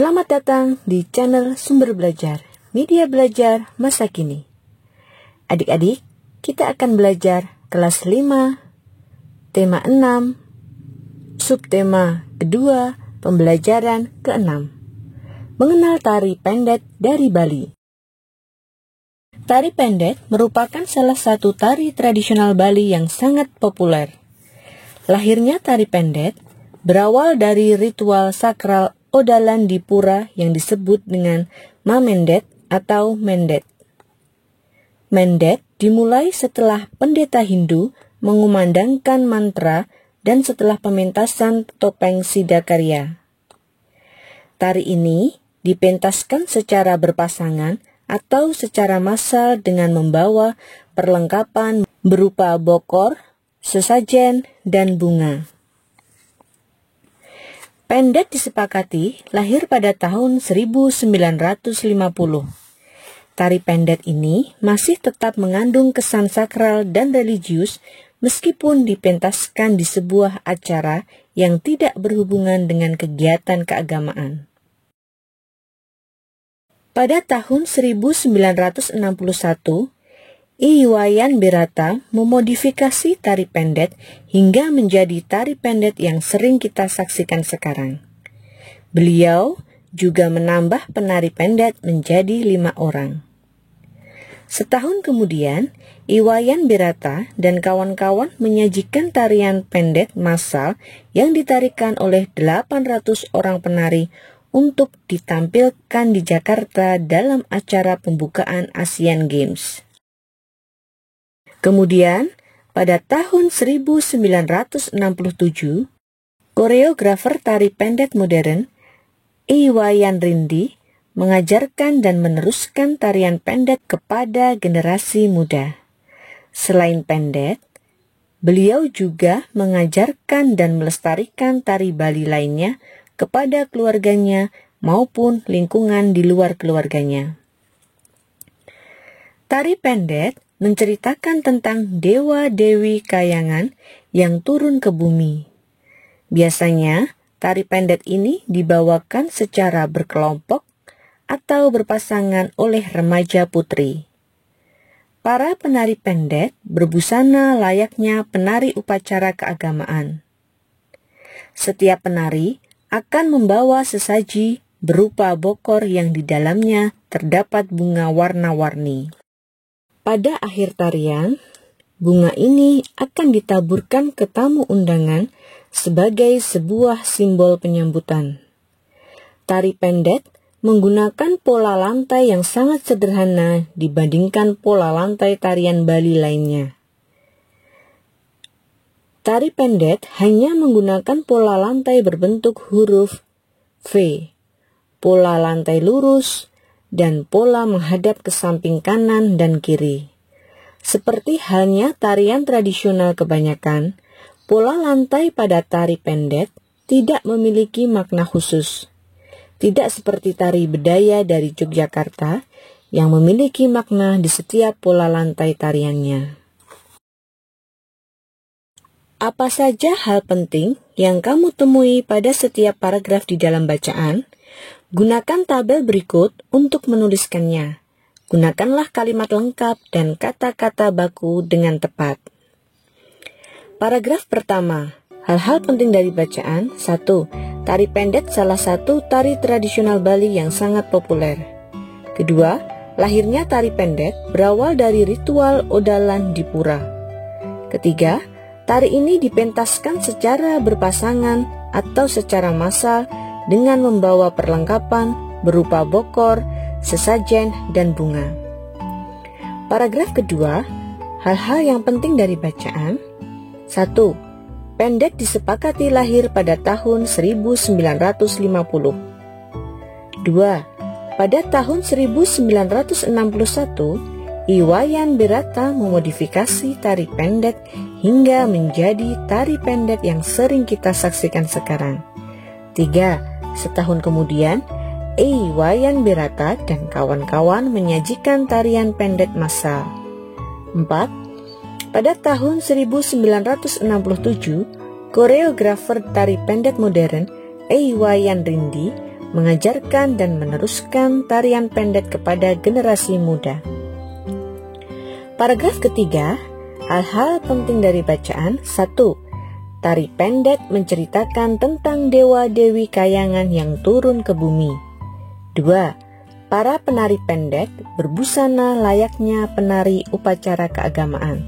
Selamat datang di channel Sumber Belajar, media belajar masa kini. Adik-adik, kita akan belajar kelas 5, tema 6, subtema kedua, pembelajaran ke-6. Mengenal tari pendet dari Bali. Tari pendet merupakan salah satu tari tradisional Bali yang sangat populer. Lahirnya tari pendet berawal dari ritual sakral Odalan di Pura yang disebut dengan Mamendet atau Mendet. Mendet dimulai setelah pendeta Hindu mengumandangkan mantra dan setelah pementasan topeng Siddhakarya. Tari ini dipentaskan secara berpasangan atau secara massal dengan membawa perlengkapan berupa bokor, sesajen, dan bunga. Pendet disepakati lahir pada tahun 1950. Tari pendet ini masih tetap mengandung kesan sakral dan religius meskipun dipentaskan di sebuah acara yang tidak berhubungan dengan kegiatan keagamaan. Pada tahun 1961, I Wayan Berata memodifikasi tari pendet hingga menjadi tari pendet yang sering kita saksikan sekarang. Beliau juga menambah penari pendet menjadi 5 orang. Setahun kemudian, I Wayan Berata dan kawan-kawan menyajikan tarian pendet massal yang ditarikan oleh 800 orang penari untuk ditampilkan di Jakarta dalam acara pembukaan Asian Games. Kemudian, pada tahun 1967, koreografer tari pendet modern, I Wayan Rindi, mengajarkan dan meneruskan tarian pendet kepada generasi muda. Selain pendet, beliau juga mengajarkan dan melestarikan tari Bali lainnya kepada keluarganya maupun lingkungan di luar keluarganya. Tari pendet menceritakan tentang dewa-dewi kayangan yang turun ke bumi. Biasanya, tari pendet ini dibawakan secara berkelompok atau berpasangan oleh remaja putri. Para penari pendet berbusana layaknya penari upacara keagamaan. Setiap penari akan membawa sesaji berupa bokor yang di dalamnya terdapat bunga warna-warni. Pada akhir tarian, bunga ini akan ditaburkan ke tamu undangan sebagai sebuah simbol penyambutan. Tari pendet menggunakan pola lantai yang sangat sederhana dibandingkan pola lantai tarian Bali lainnya. Tari pendet hanya menggunakan pola lantai berbentuk huruf V, pola lantai lurus, dan pola menghadap ke samping kanan dan kiri. Seperti halnya tarian tradisional kebanyakan, pola lantai pada tari pendet tidak memiliki makna khusus. Tidak seperti tari bedaya dari Yogyakarta yang memiliki makna di setiap pola lantai tariannya. Apa saja hal penting yang kamu temui pada setiap paragraf di dalam bacaan? Gunakan tabel berikut untuk menuliskannya. Gunakanlah kalimat lengkap dan kata-kata baku dengan tepat. Paragraf pertama, hal-hal penting dari bacaan. 1. Tari pendet salah satu tari tradisional Bali yang sangat populer. Kedua, lahirnya tari pendet berawal dari ritual Odalan di Pura. Ketiga, tari ini dipentaskan secara berpasangan atau secara massal dengan membawa perlengkapan berupa bokor, sesajen, dan bunga. Paragraf kedua, hal-hal yang penting dari bacaan. 1. Pendet disepakati lahir pada tahun 1950. 2. Pada tahun 1961, I Wayan Berata memodifikasi tari pendet hingga menjadi tari pendet yang sering kita saksikan sekarang. 3. Setahun kemudian, I Wayan Berata dan kawan-kawan menyajikan tarian pendet massal. 4. Pada tahun 1967, koreografer tari pendet modern I Wayan Rindi mengajarkan dan meneruskan tarian pendet kepada generasi muda. Paragraf ketiga, hal-hal penting dari bacaan. 1. Tari pendet menceritakan tentang dewa-dewi kayangan yang turun ke bumi. 2. Para penari pendet berbusana layaknya penari upacara keagamaan.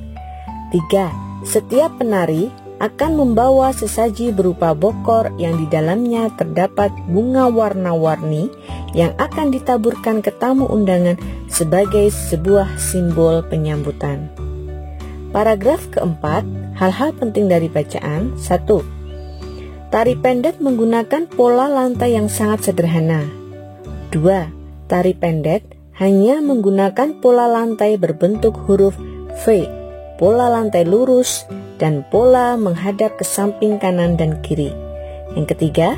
3. Setiap penari akan membawa sesaji berupa bokor yang di dalamnya terdapat bunga warna-warni yang akan ditaburkan ke tamu undangan sebagai sebuah simbol penyambutan. Paragraf keempat, hal-hal penting dari bacaan. 1. Tari pendet menggunakan pola lantai yang sangat sederhana. 2. Tari pendet hanya menggunakan pola lantai berbentuk huruf V, pola lantai lurus, dan pola menghadap ke samping kanan dan kiri. Yang ketiga,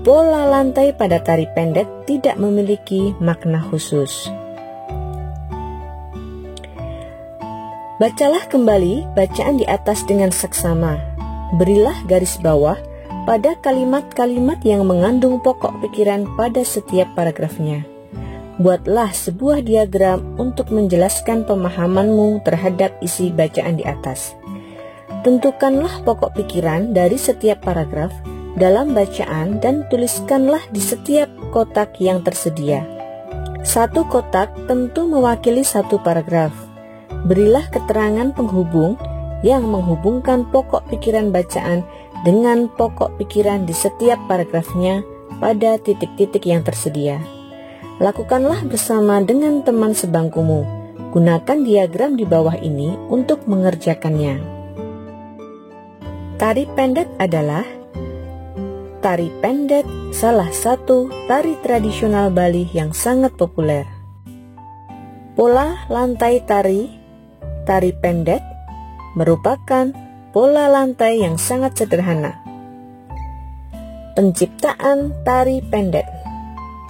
pola lantai pada tari pendet tidak memiliki makna khusus. Bacalah kembali bacaan di atas dengan seksama. Berilah garis bawah pada kalimat-kalimat yang mengandung pokok pikiran pada setiap paragrafnya. Buatlah sebuah diagram untuk menjelaskan pemahamanmu terhadap isi bacaan di atas. Tentukanlah pokok pikiran dari setiap paragraf dalam bacaan dan tuliskanlah di setiap kotak yang tersedia. Satu kotak tentu mewakili satu paragraf. Berilah keterangan penghubung yang menghubungkan pokok pikiran bacaan dengan pokok pikiran di setiap paragrafnya pada titik-titik yang tersedia. Lakukanlah bersama dengan teman sebangkumu. Gunakan diagram di bawah ini untuk mengerjakannya. Tari pendet adalah tari pendet, salah satu tari tradisional Bali yang sangat populer. Pola lantai tari pendet merupakan pola lantai yang sangat sederhana. Penciptaan tari pendet.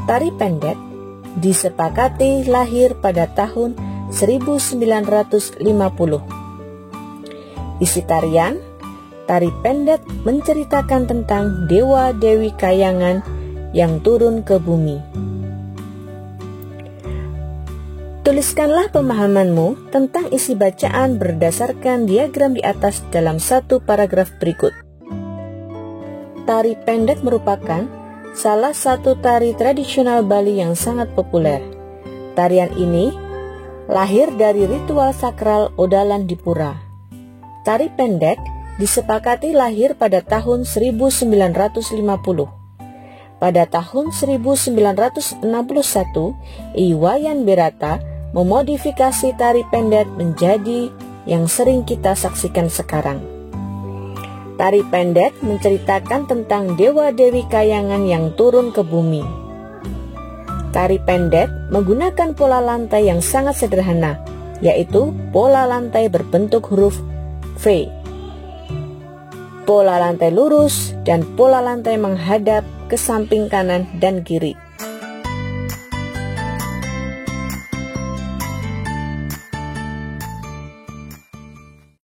Tari pendet disepakati lahir pada tahun 1950. Isi tarian, tari pendet menceritakan tentang dewa-dewi kayangan yang turun ke bumi. Tuliskanlah pemahamanmu tentang isi bacaan berdasarkan diagram di atas dalam satu paragraf berikut. Tari pendet merupakan salah satu tari tradisional Bali yang sangat populer. Tarian ini lahir dari ritual sakral Odalan Dipura. Tari pendet disepakati lahir pada tahun 1950. Pada tahun 1961, Iwayan Berata memodifikasi tari pendet menjadi yang sering kita saksikan sekarang. Tari pendet menceritakan tentang dewa-dewi kayangan yang turun ke bumi. Tari pendet menggunakan pola lantai yang sangat sederhana, yaitu pola lantai berbentuk huruf V, pola lantai lurus, dan pola lantai menghadap ke samping kanan dan kiri.